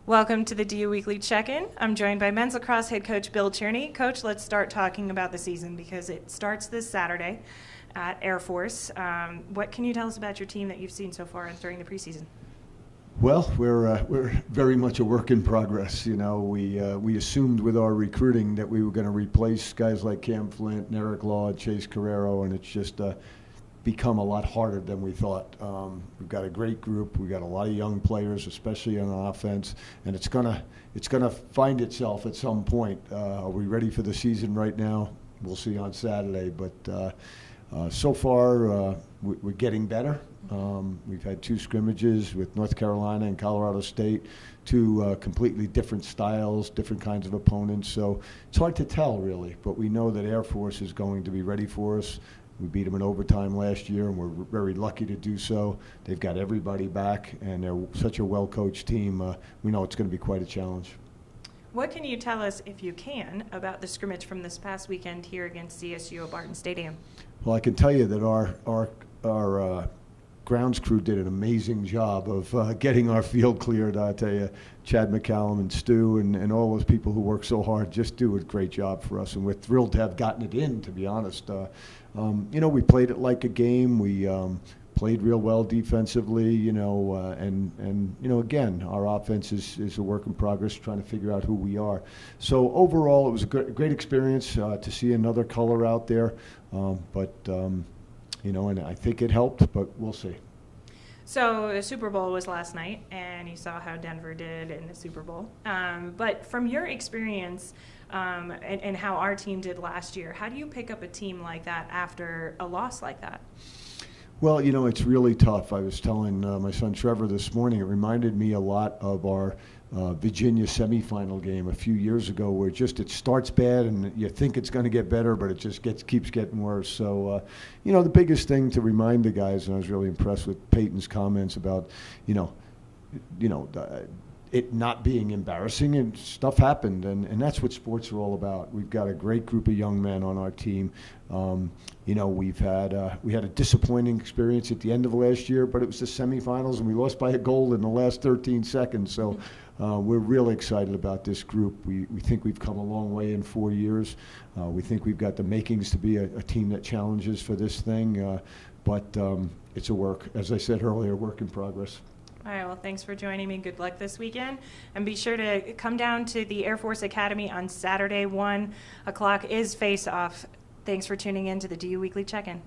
Welcome to the DU Weekly Check-In. I'm joined by men's lacrosse head coach Bill Tierney. Coach, let's start talking about the season because it starts this Saturday at Air Force. What can you tell us about your team that you've seen so far during the preseason? Well, we're very much a work in progress. You know, we assumed with our recruiting that we were going to replace guys like Cam Flint, and Eric Law, Chase Carrero, and it's just become a lot harder than we thought. We've got a great group. We've got a lot of young players, especially on offense, and it's gonna find itself at some point. Are we ready for the season right now? We'll see on Saturday, but so far we're getting better. We've had two scrimmages with North Carolina and Colorado State, two completely different styles, different kinds of opponents, so it's hard to tell really, but we know that Air Force is going to be ready for us. We beat them in overtime last year, and we're very lucky to do so. They've got everybody back, and they're such a well-coached team. We know it's going to be quite a challenge. What can you tell us, if you can, about the scrimmage from this past weekend here against CSU at Barton Stadium? Well, I can tell you that our grounds crew did an amazing job of getting our field cleared. I tell you, Chad McCallum and Stu and all those people who work so hard just do a great job for us, and we're thrilled to have gotten it in, to be honest. You know, we played it like a game. We played real well defensively, you know, and you know, again, our offense is a work in progress, trying to figure out who we are. So overall, it was a great experience to see another color out there, but you know, and I think it helped, but we'll see. So the Super Bowl was last night, and you saw how Denver did in the Super Bowl. But from your experience and how our team did last year, how do you pick up a team like that after a loss like that? Well, you know, it's really tough. I was telling my son Trevor this morning, it reminded me a lot of our Virginia semifinal game a few years ago, where it starts bad and you think it's going to get better, but it just keeps getting worse. So, you know, the biggest thing to remind the guys, and I was really impressed with Peyton's comments about, it not being embarrassing, and stuff happened, and that's what sports are all about. We've got a great group of young men on our team. You know, we had a disappointing experience at the end of last year, but it was the semifinals, and we lost by a goal in the last 13 seconds. So we're really excited about this group. We think we've come a long way in 4 years. We think we've got the makings to be a team that challenges for this thing, but it's as I said earlier, work in progress. All right, well, thanks for joining me. Good luck this weekend. And be sure to come down to the Air Force Academy on Saturday. 1 o'clock is face-off. Thanks for tuning in to the DU Weekly Check-In.